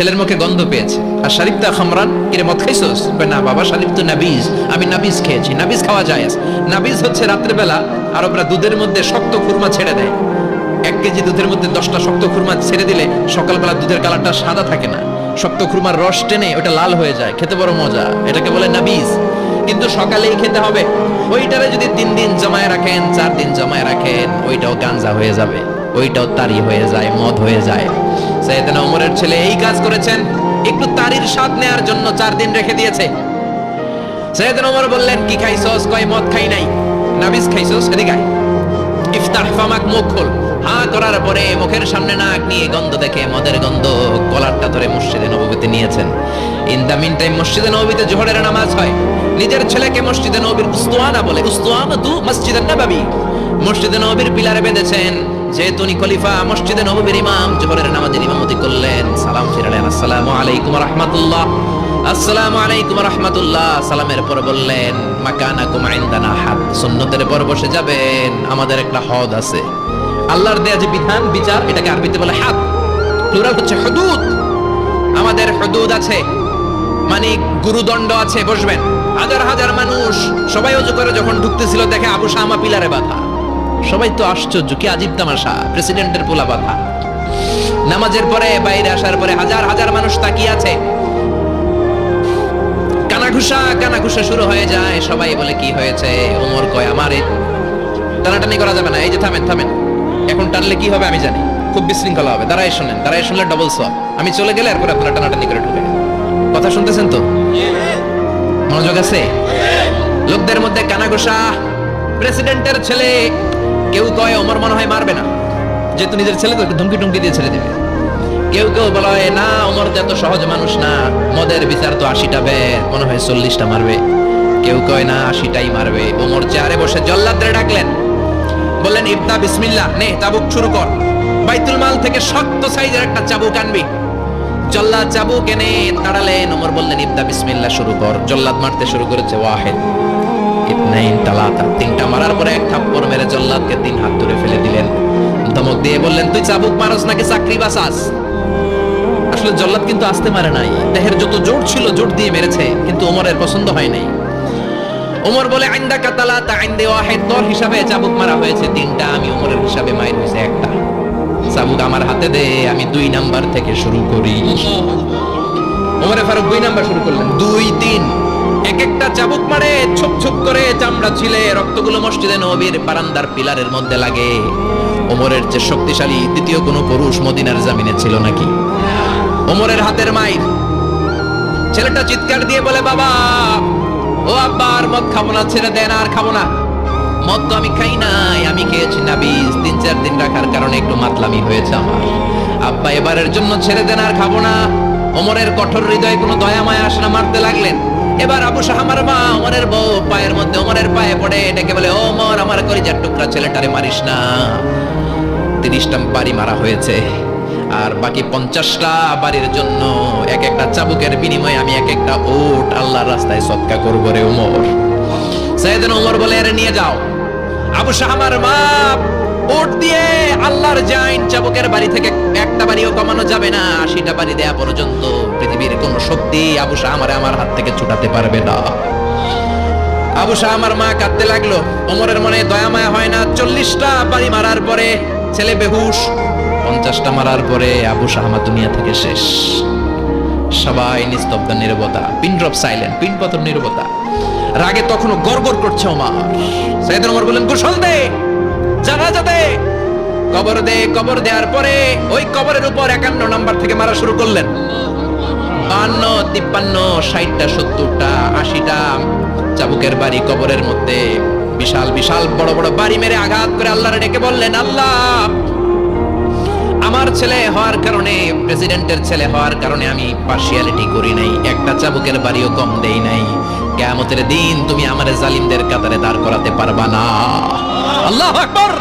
ছেলের মুখে গন্ধ পেয়েছে। আর শরীফ তা খামরান, কিরে মদ খাইছস? না বাবা, শরীফ তো নাবিজ, আমি নাবিজ খেয়েছি। নাবিজ খাওয়া যায়? নাবিজ হচ্ছে রাত্রেবেলা আরবরা দুধের মধ্যে শক্ত খুরমা ছেড়ে দেয়। 1 কেজি দুধের মধ্যে 10টা শক্ত খুরমা ছেড়ে দিলে সকালবেলা দুধের কালারটা সাদা থাকে না, শক্ত খুরমার রস টেনে ওটা লাল হয়ে যায়, খেতে বড় মজা, এটাকে বলে নাবিজ। কিন্তু সকালেই খেতে হবে। ওইটারে যদি 3 দিন জমায় রাখেন, 4 দিন জমায় রাখেন, ওইটাও গাঞ্জা হয়ে যাবে, ওইটাও তারি হয়ে যায়, মদ হয়ে যায়। সাইয়েদনা ওমরের ছেলে এই কাজ করেছেন, একটু তারির স্বাদ নেয়ার জন্য 4 দিন রেখে দিয়েছে। সাইয়েদনা ওমর বললেন, কি খাইছস? কয় মদ খাই নাই। নাবিজ খাইছস? এদিকে আয়, ইফতাহ ফামাক, মুখ খোল। হা করার পরে মুখের সামনে নাক নিয়ে গন্ধ দেখে মদের গন্ধ, কলারটা ধরে মসজিদে নববীতে নিয়েছেন। ইন দা মিন টাইম মসজিদে নববীতে জোহরের নামাজ হয়। নিজের ছেলেকে মসজিদে নববীর উস্তুয়ানা বলে, উস্তুয়ানাতু মসজিদে নববী, মসজিদে নববীর পিলারে বেঁধেছেন। যেহেতু উনি খলিফা, মসজিদে নববীর ইমাম, জোহরের নামাজের ইমামতি করলেন। সালাম ফিরালেন, আসসালামু আলাইকুম ওয়া রাহমাতুল্লাহ, আসসালামু আলাইকুম ওয়া রাহমাতুল্লাহ। সালামের পর বললেন, মাকানাকুম ইনদানা হাদ, সুন্নতের পর বসে যাবেন, আমাদের একটা হদ আছে। আল্লাহর দেয়া যে বিধান বিচার, এটাকে আরবিতে বলে হাদ, প্লুরাল হচ্ছে হুদুদ। আমাদের হুদুদ আছে, মানে গুরুদণ্ড আছে, বসবেন। হাজার হাজার মানুষ সবাই ওযু করে যখন ঢুকতেছিল, দেখে আবু শামা পিলারে বাঁধা। সবাই তো আশ্চর্য, কি আজীব তামাশা, প্রেসিডেন্টের পোলা বাঁধা। নামাজের পরে বাইরে আসার পরে হাজার হাজার মানুষ তাকিয়ে আছে। কানাঘুষা শুরু হয়ে যায়। সবাই বলে, কি হয়েছে? ওমর কয়, আমারে টানাটানি করা যাবে না, এই যে থামেন থামেন, এখন টানলে কি হবে আমি জানি, খুব বিশৃঙ্খলা হবে, দাঁড়ায় শোনেন, দাঁড়ায় শুনলে ডবল সওয়াব। আমি চলে গেলে এরপর আপনারা টানাটানি করে ঢুকে। কথা শুনতেছেন তো? মনোযোগ আছে? লোকদের মধ্যে কানাঘুষা। প্রেসিডেন্টের ছেলে, কেউ কয় ওমর মনে হয় মারবে না, যেহেতু নিজের ছেলে তো ধমকি টমকি দিয়ে ছেড়ে দেবে। কেউ কেউ বলা হয় না, ওমর তো এত সহজ মানুষ না, মদের বিচার তো 80টা বের, মনে হয় 40টা মারবে। কেউ কয় না, 80টাই মারবে। ওমর চেয়ারে বসে জল্লাদরে ডাকলেন, বললেন, ইবদা বিসমিল্লাহ, নে চাবুক শুরু কর। বাইতুল মাল থেকে শক্ত সাইজের একটা চাবুক আনবি। জল্লাদ চাবুক এনে তাড়ালেন। ওমর বললেন, ইবদা বিসমিল্লাহ, শুরু কর। জল্লাদ মারতে শুরু করেছে। ওয়াহিদ, ইতনাইন, তালাতা, 3টা মারার পরে এক থাপ্পড় মেরে জল্লাদকে 3 হাত ধরে ফেলে দিলেন। ধমক দিয়ে বললেন, তুই চাবুক মারস নাকি চাকরি বাসাস? আসলে জল্লাদ কিন্তু আসতে মারে নাই, দেহের যত জোর ছিল জোর দিয়ে মেরেছে, কিন্তু ওমরের পছন্দ হয় নাই। ওমর বলে, আইন্দা কাতালাতা আইন্দে ওয়াহিদ, তোর হিসাবে চাবুক মারা হয়েছে 3টা, আমি ওমরের হিসাবে মাইর হয়েছে 1টা। চাবুক আমার হাতে দে, আমি 2 নাম্বার থেকে শুরু করি। ওমরে ফারুক 2 নাম্বার শুরু করলেন, 2, 3, এক একটা চাবুক মারে, ছোপ ছোপ করে চামড়া ছিলে, রক্তগুলো মসজিদে নববীর বারান্দার পিলারের মধ্যে লাগে। ওমরের যে শক্তিশালী দ্বিতীয় কোনো পুরুষ মদিনার জমিনে ছিল নাকি? ওমরের হাতের মাইর। ছেলেটা চিৎকার দিয়ে বলে, বাবা, ও আব্বা, আর মদ খাবো না, ছেড়ে দেন, আর খাবো না। মদ তো আমি খাই নাই, আমি খেয়েছি নাবিজ, 3-4 দিন রাখার কারণে একটু মাতলামি হয়েছে আমার। আব্বা, এবারের জন্য ছেড়ে দেন, আর খাবো না। ওমরের কঠোর হৃদয়ে কোনো দয়া মায়া আসে না, মারতে লাগলেন। এবার আবু শাহামার মা, ওমরের বউ, পায়ের মধ্যে ওমরের পায়ে পড়ে ডেকে বলে, ওমর, আমার কলিজার টুকরা ছেলেটারে মারিস না। 30টা বাড়ি মারা হয়েছে, আর বাকি 50টা বাড়ির জন্য এক একটা চাবুকের বিনিময়ে আমি এক একটা ওট আল্লাহর রাস্তায় সদকা করব রে ওমর। সাইয়েদনা ওমর বলে, আরে নিয়ে যাও। আবু শাহামার মা ওট দিয়ে আল্লাহর জাইন, চাবুকের বাড়ি থেকে একটা বাড়িও কমানো যাবে না, 80টা বাড়ি দেয়া পর্যন্ত পৃথিবীর কোন শক্তি আবু শাহামারে আমার হাত থেকে ছুটাতে পারবে না। আবু শাহামার মা কাঁদতে লাগলো। ওমরের মনে দয়া মায়া হয় না। 40টা বাড়ি মারার পরে ছেলে বেহুশ, 50টা মারার পরে আবু শাহামা দুনিয়া থেকে শেষ। সবাই নিস্তব্ধ, নীরবতা, পিন ড্রপ সাইলেন্ট, পিন পাথর নীরবতা। রাগে তখনও গড়গড় করছে ওমর। সাইয়েদনা ওমর বললেন, গোসল দে, জানাজা দে, কবর দে। কবর দেওয়ার পরে ওই কবরের উপর 51 নাম্বার থেকে মারা শুরু করলেন। 52, 53, 60টা, 70টা, 80টা চাবুকের বাড়ি কবরের মধ্যে, বিশাল বিশাল বড় বড় বাড়ি মেরে আঘাত করে আল্লাহরে ডেকে বললেন, আল্লাহ, আমার ছেলে হওয়ার কারণে, প্রেসিডেন্টের ছেলে হওয়ার কারণে আমি পার্সিয়ালিটি করি নাই, একটা চাবুকের বাড়িও কম দেই নাই। কিয়ামতের দিন তুমি আমারে জালিমদের কাতারে দাঁড় করাতে পারবা না। আল্লাহু আকবার।